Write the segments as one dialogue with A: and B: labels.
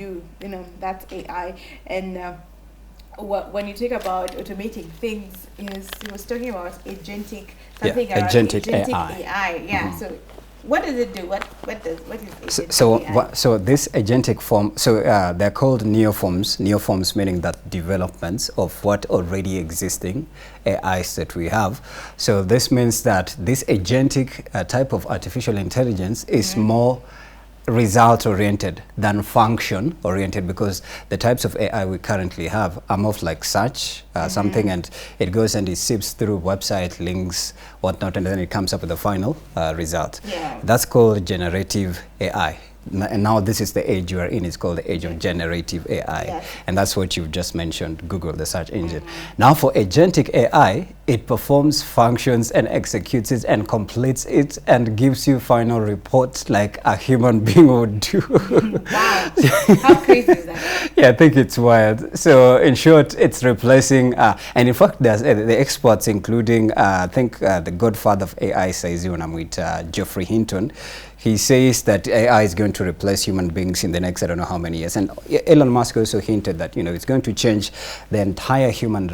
A: do, that's AI. And when you talk about automating things, he was talking about agentic, something around
B: agentic
A: agentic
B: AI.
A: AI. Yeah. So what does it do? What is agentic AI?
B: So this agentic form, they're called neoforms. Neoforms meaning that developments of what already existing AIs that we have. So this means that this agentic type of artificial intelligence is more result oriented than function oriented, because the types of AI we currently have are more like search something, and it goes and it sips through website links, whatnot, and then it comes up with the final result. That's called generative AI. And now this is the age you are in. It's called the age of generative AI. And that's what you've just mentioned, Google, the search engine. Now for agentic AI, it performs functions and executes it and completes it and gives you final reports like a human being would do.
A: Wow. How crazy is that?
B: Yeah, I think it's wild. So in short, it's replacing, and in fact, there's the experts, including, I think the godfather of AI says, when I'm with Geoffrey Hinton, he says that AI is going to replace human beings in the next, I don't know how many years. And Elon Musk also hinted that, it's going to change the entire human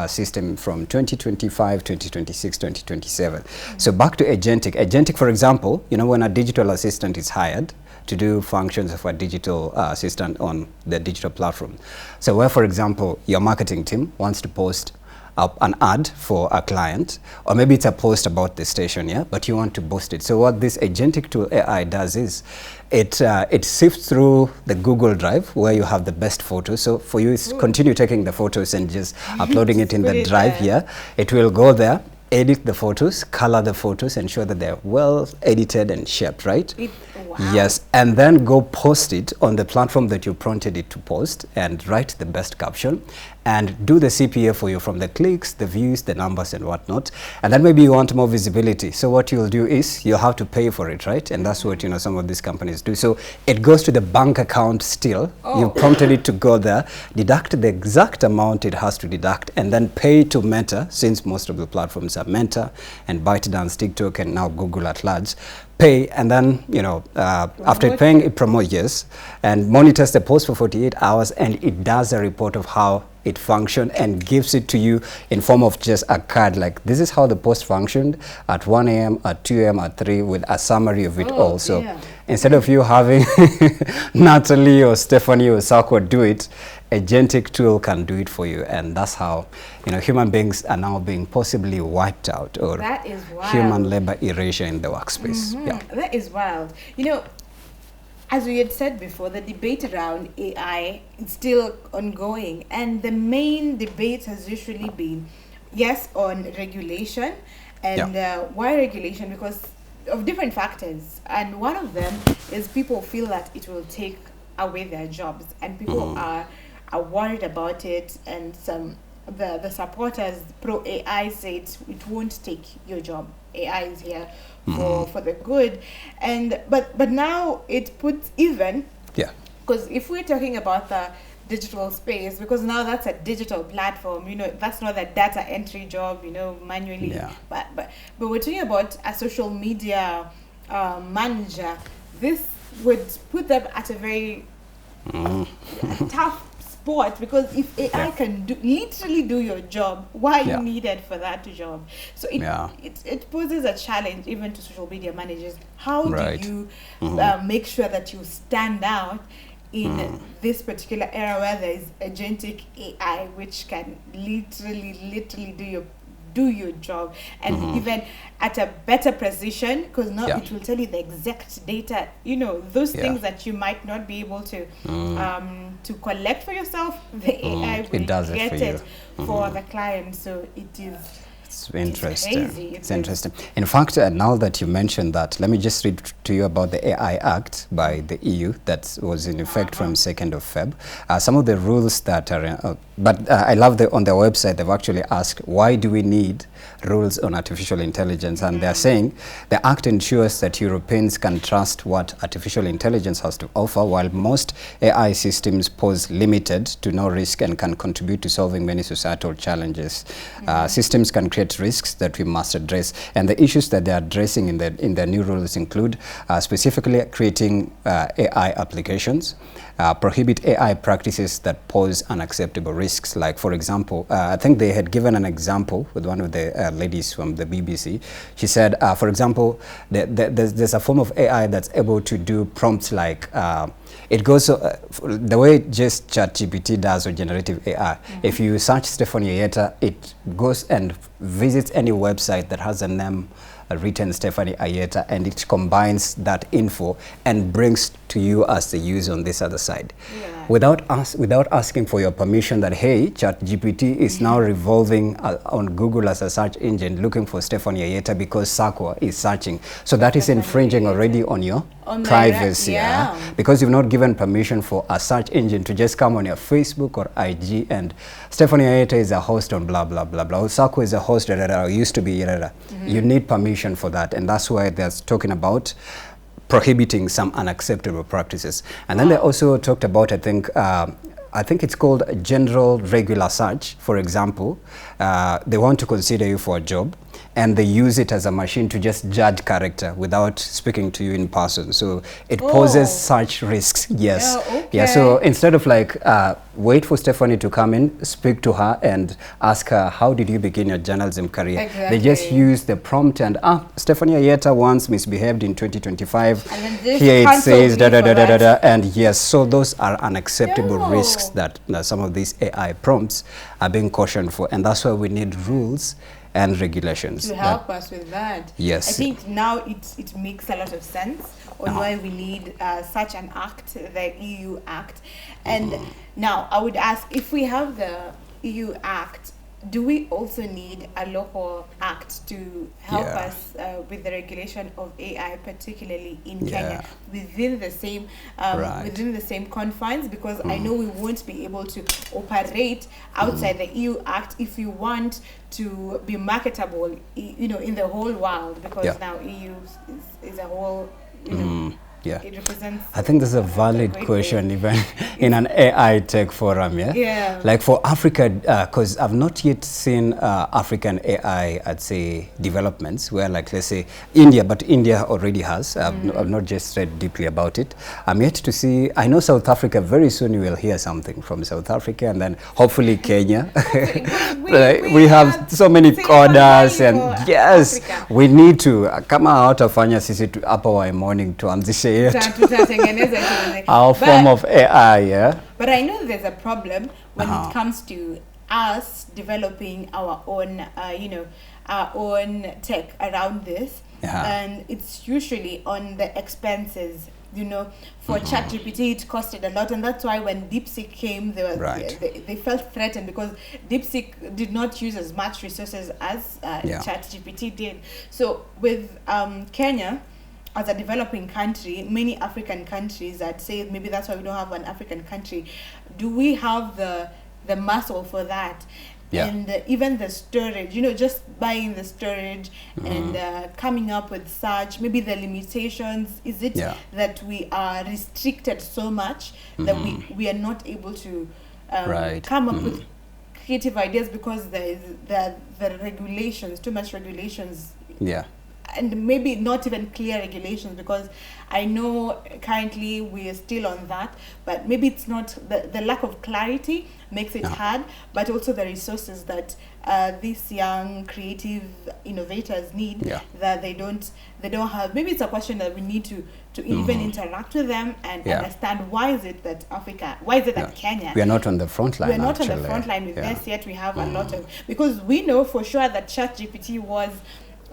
B: system from 2025, 2026, 2027. So back to agentic. Agentic, for example, when a digital assistant is hired to do functions of a digital assistant on the digital platform. So where, for example, your marketing team wants to post up an ad for a client, or maybe it's a post about the station, but you want to boost it. So what this agentic tool AI does is it sifts through the Google Drive where you have the best photos. So for you, it's continue taking the photos and just uploading it in the drive here. It will go there, edit the photos, color the photos, ensure that they're well edited and shaped, right?
A: Wow.
B: Yes, and then go post it on the platform that you prompted it to post and write the best caption and do the CPA for you from the clicks, the views, the numbers and whatnot. And then maybe you want more visibility. So what you'll do is you'll have to pay for it, right? And that's what, some of these companies do. So it goes to the bank account still. You prompted it to go there, deduct the exact amount it has to deduct, and then pay to Meta, since most of the platforms are Meta and ByteDance, TikTok, and now Google at large. Pay, and then, after paying, it promotes, and monitors the post for 48 hours, and it does a report of how it functioned and gives it to you in form of just a card, like this is how the post functioned at 1 a.m., at 2 a.m., at 3, with a summary of it all. So instead of you having Natalie or Stephanie or Sako do it, agentic tool can do it for you. And that's how, human beings are now being possibly wiped out, or
A: that is wild.
B: Human labor erasure in the workspace.
A: That is wild. As we had said before, the debate around AI is still ongoing, and the main debate has usually been, yes, on regulation. And why regulation? Because of different factors, and one of them is people feel that it will take away their jobs, and people are worried about it. And the supporters pro AI say it won't take your job. AI is here for the good, and but now it puts even, because if we're talking about the digital space, because now that's a digital platform, that's not a data entry job, manually, but we're talking about a social media manager. This would put them at a very tough spot, because if AI can literally do your job, why are you needed for that job? So it poses a challenge even to social media managers. How do you make sure that you stand out in this particular era where there is agentic AI which can literally do your job, and even at a better precision, because now it will tell you the exact data, those things that you might not be able to collect for yourself. The AI will get it for the client. So it is.
B: It's interesting.
A: It's crazy.
B: It's interesting. In fact, now that you mentioned that, let me just read to you about the AI Act by the EU that was in effect from 2nd of Feb. Some of the rules that are But I love that on their website they've actually asked, why do we need rules on artificial intelligence? And they're saying the act ensures that Europeans can trust what artificial intelligence has to offer, while most AI systems pose limited to no risk and can contribute to solving many societal challenges. Systems can create risks that we must address, and the issues that they're addressing in the new rules include specifically creating AI applications, prohibit AI practices that pose unacceptable risks. Like, for example, I think they had given an example with one of the ladies from the BBC. She said, for example, there's a form of AI that's able to do prompts like, it goes the way just ChatGPT does or generative AI. If you search Stephanie Ayeta, it goes and visits any website that has a name written Stephanie Ayeta, and it combines that info and brings to you as the user on this other side. Without asking for your permission that, hey, ChatGPT is now revolving on Google as a search engine looking for Stephanie Ayeta because Sakwa is searching. So that is infringing already on your privacy. Because you've not given permission for a search engine to just come on your Facebook or IG and Stephanie Ayeta is a host on blah, blah, blah, blah. Sakwa is a host, or used to be, You need permission for that. And that's why they're talking about prohibiting some unacceptable practices. And then they also talked about, I think it's called a general regular search. For example, they want to consider you for a job and they use it as a machine to just judge character without speaking to you in person. So it poses such risks. Yes. Yeah. So instead of like wait for Stephanie to come in, speak to her and ask her, how did you begin your journalism career? They just use the prompt and Stephanie Ayeta once misbehaved in 2025. Here it says da da da da da da, and yes, so those are unacceptable risks that some of these AI prompts are being cautioned for, and that's why we need rules and regulations
A: to help us with that.
B: Yes,
A: I think now it makes a lot of sense on why we need such an act, the EU Act. And now I would ask, if we have the EU Act, do we also need a local act to help us with the regulation of AI, particularly in Kenya, within the same confines? Because I know we won't be able to operate outside the EU Act if you want to be marketable, in the whole world. Because now EU is a whole, it represents.
B: I think there's a valid question even in an AI tech forum, like for Africa, because I've not yet seen African AI, I'd say, developments where, like, let's say India, but India already has. I've not just read deeply about it. I'm yet to see. I know South Africa, very soon you will hear something from South Africa, and then hopefully Kenya. we have so many coders, and yes, Africa. We need to come out of sisi hapa morning to anzishe our form of AI,
A: But I know there's a problem when it comes to us developing our own, our own tech around this, and it's usually on the expenses. For ChatGPT, it costed a lot, and that's why when DeepSeek came, they felt threatened because DeepSeek did not use as much resources as ChatGPT did. So with Kenya, as a developing country, many African countries, I'd say maybe that's why we don't have an African country. Do we have the muscle for that? And even the storage, just buying the storage and coming up with such, maybe the limitations. Is it that we are restricted so much that we are not able to come up with creative ideas because there is the regulations, too much regulations. And maybe not even clear regulations, because I know currently we are still on that, but maybe it's not the lack of clarity makes it hard, but also the resources that these young creative innovators need that they don't have. Maybe it's a question that we need to even interact with them and understand why is it that Kenya,
B: we are not on the front line.
A: We're not on the front line with this yet. We have a lot of, because we know for sure that ChatGPT was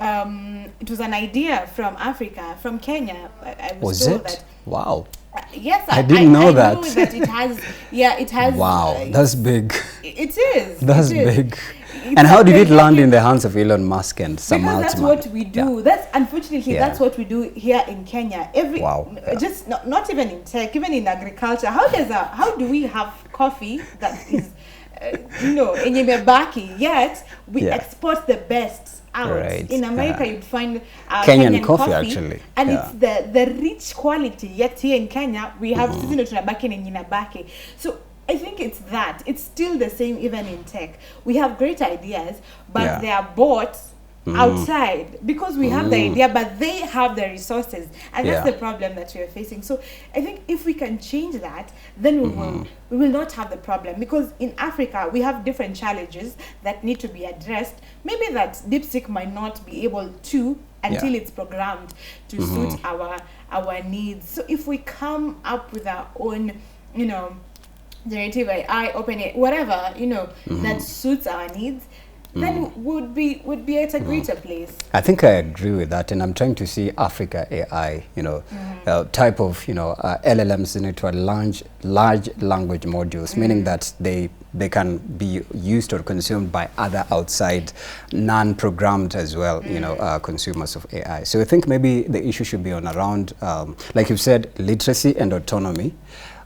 A: it was an idea from Africa, from Kenya. I was told that.
B: Wow.
A: Yes,
B: I didn't know that.
A: I know that it has. It has.
B: Wow, that's big.
A: It is.
B: That's big. And how did it land in the hands of Elon Musk and Sam Altman?
A: Because that's what we do. That's unfortunately that's what we do here in Kenya. Just not even in tech, even in agriculture. How do we have coffee that is in Yemebaki, yet we
B: Yeah.
A: export the best out.
B: Right.
A: In America, you'd find
B: Kenyan coffee, actually.
A: and
B: Yeah.
A: it's the rich quality. Yet here in Kenya, we have seasonal tunabaki and nyinabaki. So I think it's that. It's still the same even in tech. We have great ideas, but
B: Yeah.
A: they are bought outside because we have the idea, but they have the resources, and that's
B: Yeah.
A: the problem that we are facing. So I think if we can change that, then we will not have the problem, because in Africa we have different challenges that need to be addressed. Maybe that DeepSeek might not be able to until it's programmed to suit our needs. So if we come up with our own, generative AI, open it, whatever, that suits our needs, then would be at a greater place.
B: I think I agree with that, and I'm trying to see Africa AI, type of, LLMs in it, or large language modules, meaning that they can be used or consumed by other outside non-programmed as well, consumers of AI. So I think maybe the issue should be on around, like you've said, literacy and autonomy,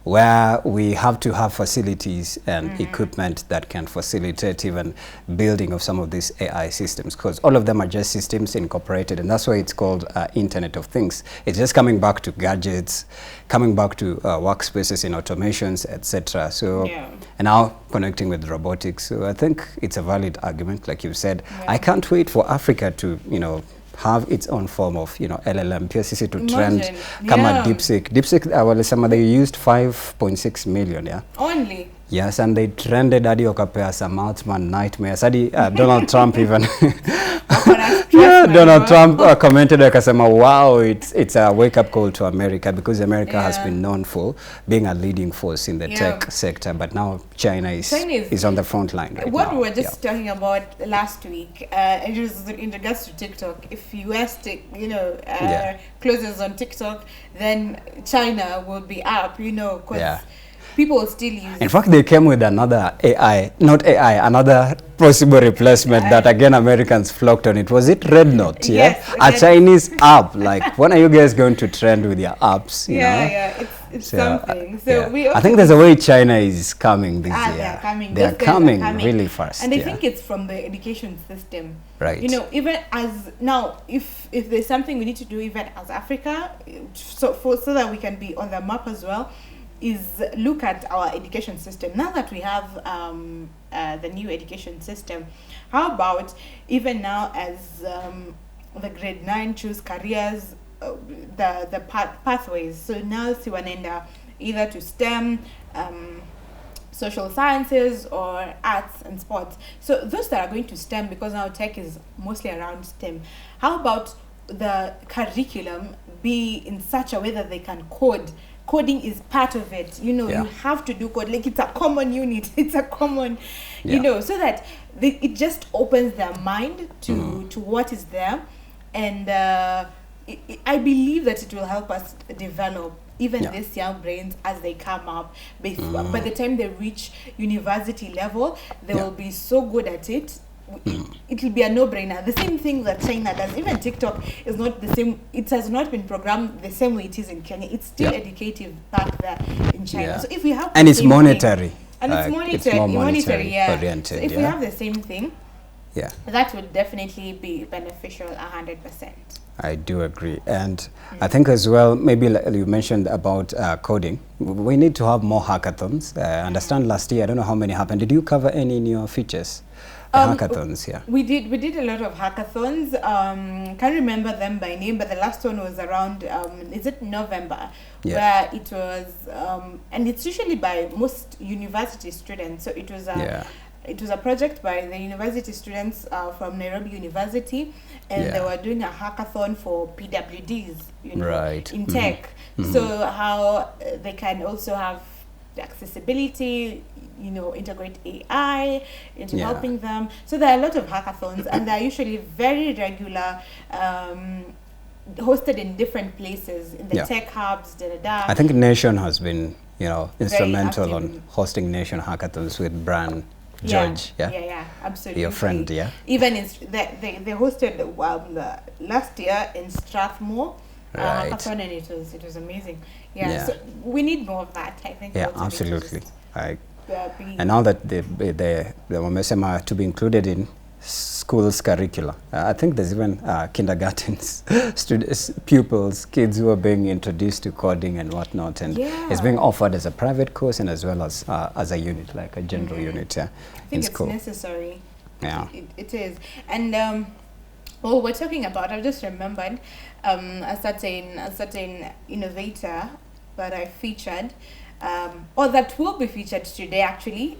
B: where we have to have facilities and equipment that can facilitate even building of some of these AI systems, because all of them are just systems incorporated, and that's why it's called Internet of Things. It's just coming back to gadgets, coming back to workspaces in automations, etc. So, and now connecting with robotics. So I think it's a valid argument, like you said. I can't wait for Africa to, have its own form of, LLM, PSCC to trend, come at DeepSeek. DeepSeek, some they used 5.6 million, yeah?
A: Only?
B: Yes, and they trended Adi Okapea, some Altman nightmares. Adi, Donald Trump even. Donald Trump commented, wow, it's a wake-up call to America, because America has been known for being a leading force in the tech sector, but now China is on the front line right
A: what
B: now.
A: we were just talking about last week, it was in regards to TikTok. If US closes on TikTok, then China will be up, because people still use
B: In fact, they came with another another possible replacement that again Americans flocked on. It was it Red Note,
A: Yes,
B: a Chinese app. Like, when are you guys going to trend with your apps?
A: It's something. So
B: I think there's a way China is coming this year.
A: They're coming.
B: They're coming really fast.
A: And I think it's from the education system.
B: Right.
A: Even as now, if there's something we need to do even as Africa, so that we can be on the map as well, is look at our education system. Now that we have the new education system, how about even now as the grade 9 choose careers, the pathways. So now Siwanenda either to STEM, social sciences, or arts and sports. So those that are going to STEM, because now tech is mostly around STEM, how about the curriculum be in such a way that they can code? Coding is part of it. You have to do code. Like, it's a common unit. It's a common, so that it just opens their mind to what is there. And I believe that it will help us develop even these young brains as they come up. By the time they reach university level, they will be so good at it. It will be a no-brainer. The same thing that China does. Even TikTok is not the same. It has not been programmed the same way it is in Kenya. It's still educative back there in China. So if we have
B: and it's monetary.
A: It's
B: more
A: monetary
B: oriented.
A: So if we have the same thing, that would definitely be beneficial 100%.
B: I do agree. And I think as well, maybe like you mentioned about coding, we need to have more hackathons. I understand last year, I don't know how many happened. Did you cover any new features? Hackathons,
A: we did a lot of hackathons. Can't remember them by name, but the last one was around is it November, where it was and it's usually by most university students. So it was a project by the university students from Nairobi University, and they were doing a hackathon for PWDs, in tech. So how they can also have the accessibility, integrate AI into helping them. So there are a lot of hackathons, and they're usually very regular, hosted in different places, in the tech hubs,
B: I think Nation has been, instrumental on hosting Nation hackathons with Bran George.
A: Yeah, absolutely.
B: Your friend,
A: Even they hosted last year in Strathmore. Hackathon, and it was amazing. So we need more of that, I think.
B: Absolutely. I
A: be.
B: And now that the MSM are to be included in schools curricula, I think there's even kindergartens, students, pupils, kids who are being introduced to coding and whatnot, and it's being offered as a private course and as well as a unit, like a general unit
A: I
B: in
A: think
B: school.
A: it's necessary.
B: Yeah,
A: it is. And well, we're talking about, I just remembered a certain innovator that I featured, or that will be featured today actually,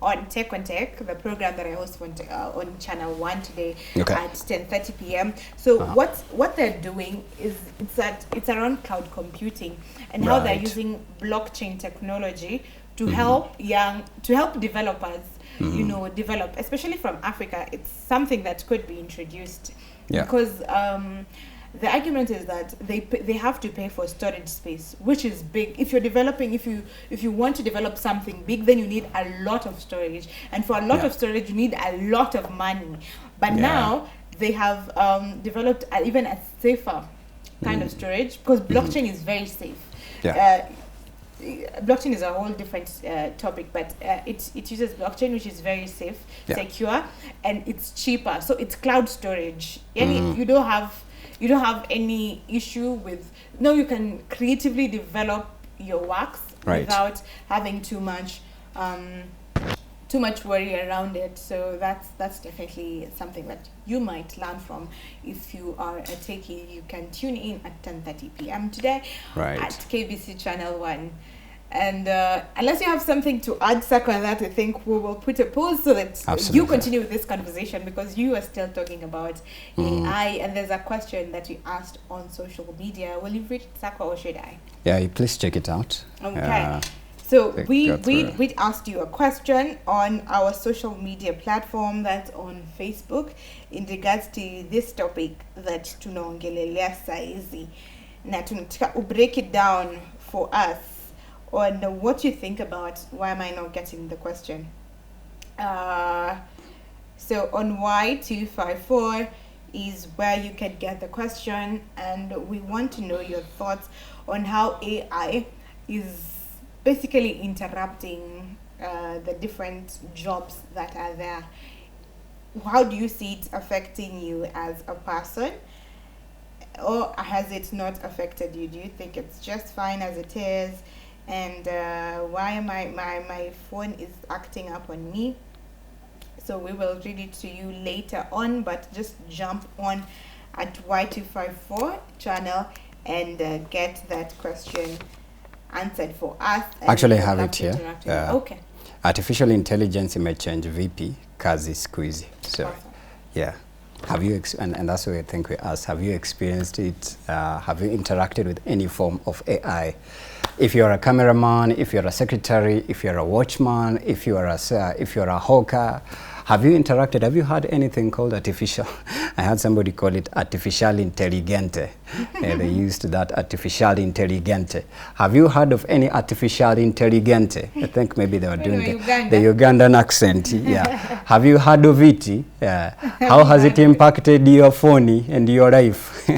A: on Tech on Tech, the program that I host on Channel 1 today at 10:30 p.m. So what they're doing is it's around cloud computing and how they're using blockchain technology to help developers develop, especially from Africa. It's something that could be introduced because the argument is that they have to pay for storage space, which is big. If you're developing, if you want to develop something big, then you need a lot of storage, and for a lot of storage, you need a lot of money. But now they have developed even a safer kind of storage, because blockchain is very safe. Blockchain is a whole different topic, but it uses blockchain, which is very safe, secure, and it's cheaper. So it's cloud storage. You don't have any issue with. No, you can creatively develop your works without having too much worry around it. So that's definitely something that you might learn from. If you are a techie, you can tune in at 10:30 p.m. today at KBC Channel 1. And unless you have something to add, Sako, on that, I think we will put a pause so that you continue with this conversation, because you are still talking about AI, and there's a question that you asked on social media. Will you read it, Sako, or should I?
B: Yeah, please check it out.
A: Okay. So we asked you a question on our social media platform, that's on Facebook, in regards to this topic that tunaongelelea saizi. Na tunataka break it down for us on what you think about. Why am I not getting the question? So on Y254 is where you can get the question, and we want to know your thoughts on how AI is basically interrupting the different jobs that are there. How do you see it affecting you as a person? Or has it not affected you? Do you think it's just fine as it is? And why my phone is acting up on me? So we will read it to you later on, but just jump on at Y254 channel and get that question answered for us.
B: Actually, I have it here.
A: Okay.
B: Artificial intelligence imechange vipi kazi siku hizi. So, yeah. Have you and that's what I think we asked. Have you experienced it? Have you interacted with any form of AI? If you're a cameraman, if you're a secretary, if you're a watchman, if you're a hawker, have you interacted? Have you heard anything called artificial? I heard somebody call it artificial intelligente. They used that artificial intelligente. Have you heard of any artificial intelligente? I think maybe they were doing the Ugandan accent. Yeah. Have you heard of it? How has it impacted your phone and your life?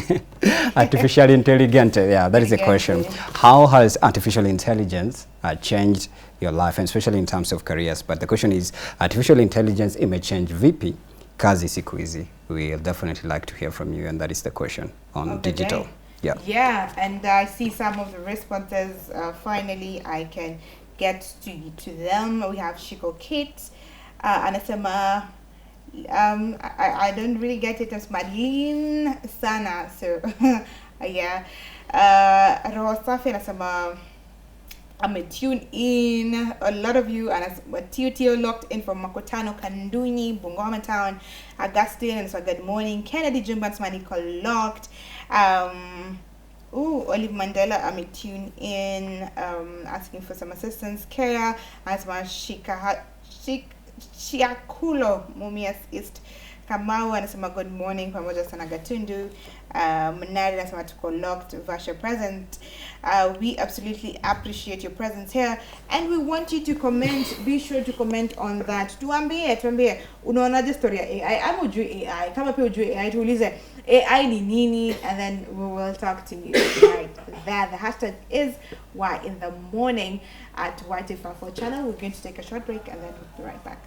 B: Artificial intelligente. Yeah, that is the question. How has artificial intelligence changed your life, and especially in terms of careers? But the question is, artificial intelligence imechange vipi kazi siku hizi? We'll definitely like to hear from you, and that is the question on digital. Yeah. Yeah,
A: and I see some of the responses. Finally, I can get to them. We have Shiko Kate, anasema, I don't really get it as Madeleine Sana. So, yeah. Rosafi anasema, I'm a tune in. A lot of you, and Tio locked in from Makotano, Kanduni, Bungoma Town, Augustine, and so good morning. Kennedy Jumbansmani locked. Olive Mandela, I'm a tune in, asking for some assistance. Kaya, as my Chiakulo, Mumias East. Kamau anasema good morning pamoja sana Gatundu. Mnari anasema tuko locked, Vasha present. We absolutely appreciate your presence here and we want you to comment. Be sure to comment on that. Tuambie unaonaje story ya AI ama ujui AI, kama pia ujui AI tuulize AI ni nini, and then we will talk to you right there. The hashtag is Y in the morning at Y254 channel. We're going to take a short break and then we'll be right back.